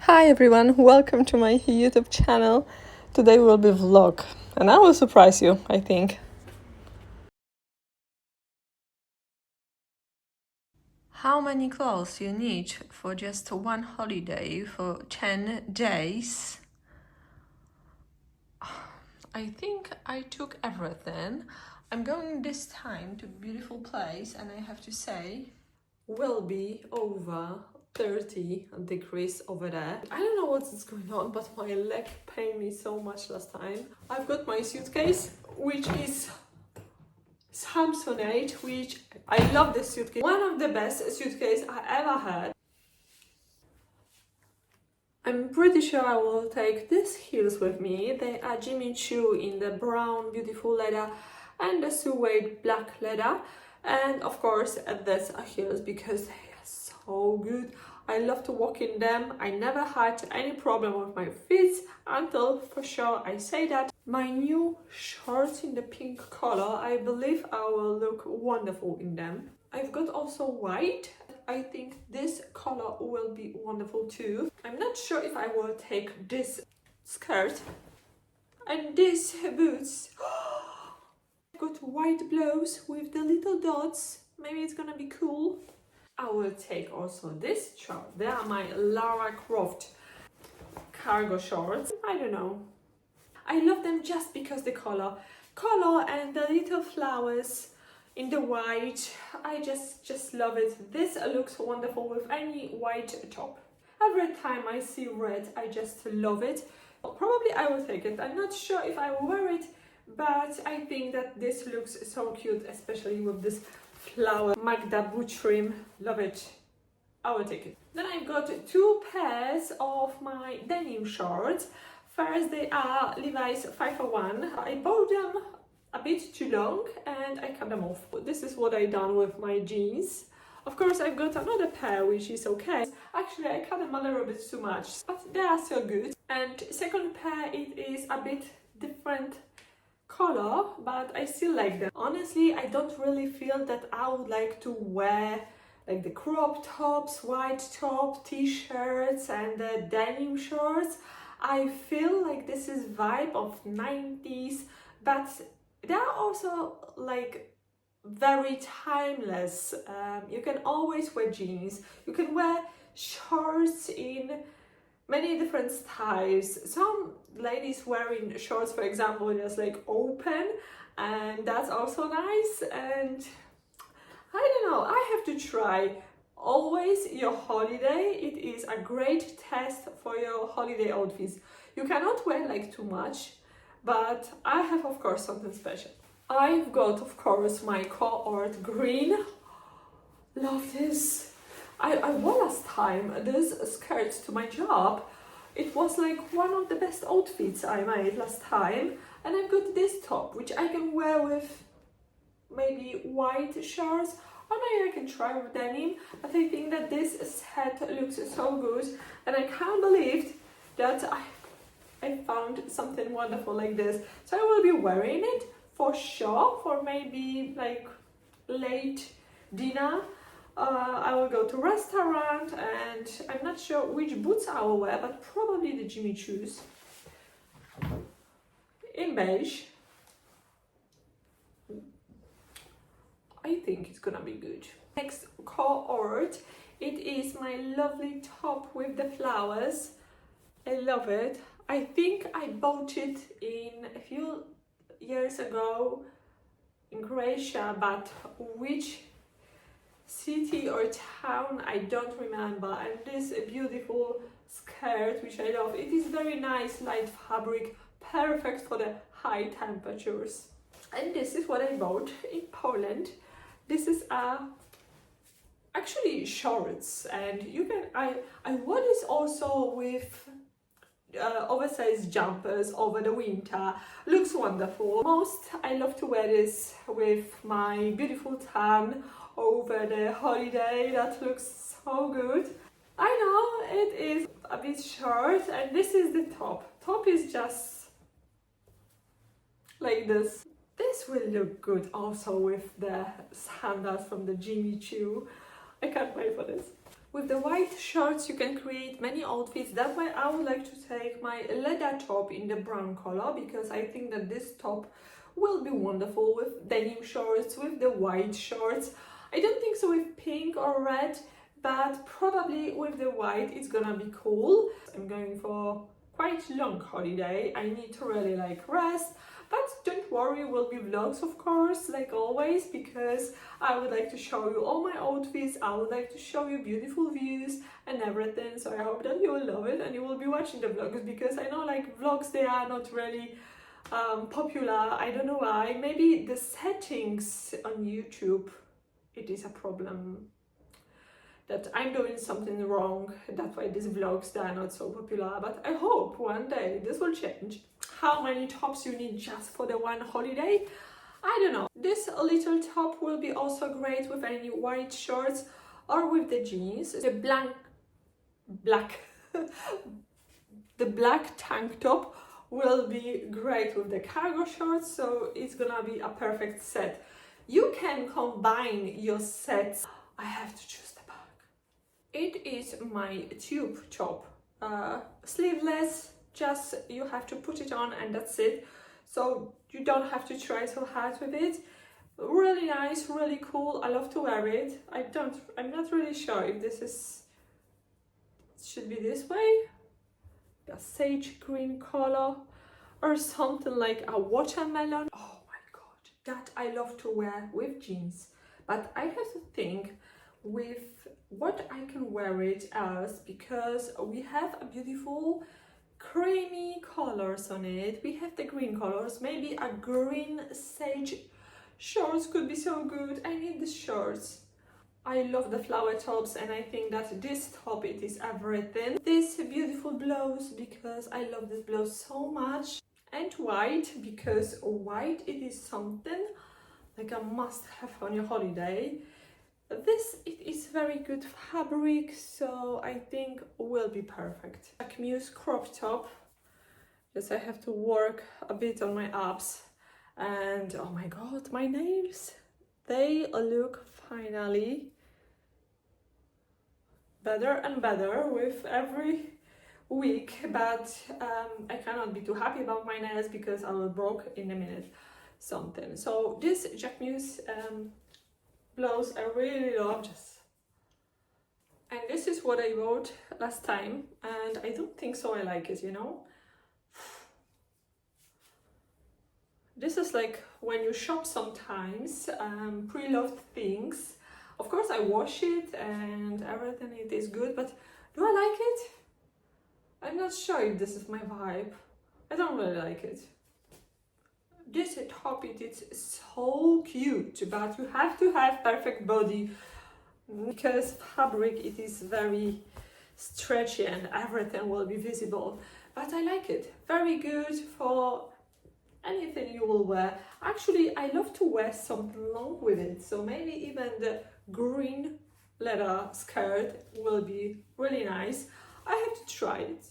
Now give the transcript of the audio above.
Hi everyone, welcome to my YouTube channel. Today will be vlog and I will surprise you, I think. How many clothes you need for just one holiday for 10 days? I think I took everything. I'm going this time to a beautiful place and I have to say will be over 30 degrees over there. I don't know what's going on, but my leg pained me so much last time. I've got my suitcase, which is Samsonite, which I love this suitcase. One of the best suitcase I ever had. I'm pretty sure I will take these heels with me. They are Jimmy Choo in the brown beautiful leather and the suede black leather. And of course these are heels because they are so good. I love to walk in them. I never had any problem with my feet until for sure I say that. My new shorts in the pink color, I believe I will look wonderful in them. I've got also white. I think this color will be wonderful too. I'm not sure if I will take this skirt and these boots. I've got white blouse with the little dots. Maybe it's gonna be cool. I will take also this short. They are my Lara Croft cargo shorts. I don't know. I love them just because the color and the little flowers in the white. I just love it. This looks wonderful with any white top. Every time I see red, I just love it. Probably I will take it. I'm not sure if I will wear it, but I think that this looks so cute, especially with this flower Magda boot trim. Love it. I will take it. Then I've got two pairs of my denim shorts. First, they are Levi's 501. I bought them a bit too long and I cut them off. This is what I done with my jeans. Of course, I've got another pair which is okay. Actually, I cut them a little bit too much, but they are still good. And second pair, it is a bit different color, but I still like them. Honestly, I don't really feel that I would like to wear like the crop tops, white top, t-shirts and the denim shorts. I feel like this is vibe of 90s, but they are also like very timeless. You can always wear jeans, you can wear shorts in many different styles. Some ladies wearing shorts, for example, just like open, and that's also nice. And I don't know, I have to try. Always your holiday, it is a great test for your holiday outfits. You cannot wear like too much, but I have of course something special. I've got of course my cohort green. Love this. I wore last time this skirt to my job. It was like one of the best outfits I made last time. And I've got this top which I can wear with maybe white shorts, or maybe I can try with denim, but I think that this set looks so good and I can't believe that I found something wonderful like this. So I will be wearing it for sure for maybe like late dinner. I will go to restaurant and I'm not sure which boots I will wear, but probably the Jimmy Choo's in beige. I think it's gonna be good. Next cohort, it is my lovely top with the flowers. I love it. I think I bought it in a few years ago in Croatia, but which city or town I don't remember. And this beautiful skirt which I love. It is very nice light fabric, perfect for the high temperatures. And this is what I bought in Poland. This is actually shorts, and you can I wore this also with oversized jumpers over the winter. Looks wonderful. Most I love to wear this with my beautiful tan over the holiday. That looks so good. I know it is a bit short, and this is the top. Top is just like this. This will look good also with the sandals from the Jimmy Choo. I can't wait for this. With the white shorts you can create many outfits. That's why I would like to take my leather top in the brown color, because I think that this top will be wonderful with denim shorts, with the white shorts. I don't think so with pink or red, but probably with the white it's gonna be cool. I'm going for quite long holiday. I need to really like rest, but don't worry, will be vlogs of course, like always, because I would like to show you all my outfits. I would like to show you beautiful views and everything, so I hope that you will love it and you will be watching the vlogs, because I know like vlogs, they are not really popular. I don't know why. Maybe the settings on YouTube, it is a problem, that I'm doing something wrong. That's why these vlogs, they are not so popular, but I hope one day this will change. How many tops you need just for the one holiday? I don't know. This little top will be also great with any white shorts or with the jeans. The black the black tank top will be great with the cargo shorts, so it's gonna be a perfect set. You can combine your sets. I have to choose the bag. It is my tube top, sleeveless, just you have to put it on and that's it, so you don't have to try so hard with it. Really nice, really cool. I love to wear it. I'm not really sure if this is, it should be this way, a sage green color or something like a watermelon. Oh my god, that I love to wear with jeans, but I have to think with what I can wear it as, because we have a beautiful creamy colors on it. We have the green colors. Maybe a green sage shorts could be so good. I need the shorts. I love the flower tops, and I think that this top, it is everything. This beautiful blouse, because I love this blouse so much, and white, because white, it is something like a must have on your holiday. This, it is very good fabric, so I think will be perfect. A Muse crop top, just I have to work a bit on my abs, and oh my god, my nails, they look finally better and better with every week, but I cannot be too happy about my nails because I will broke in a minute something. So this Muse blouse I really love, just, and this is what I bought last time, and I don't think so I like it, you know. This is like when you shop sometimes, pre-loved things. Of course I wash it and everything, it is good, but do I like it? I'm not sure if this is my vibe. I don't really like it. This top, it is so cute, but you have to have perfect body, because fabric, it is very stretchy and everything will be visible, but I like it. Very good for anything you will wear. Actually, I love to wear something long with it, so maybe even the green leather skirt will be really nice. I have to try it.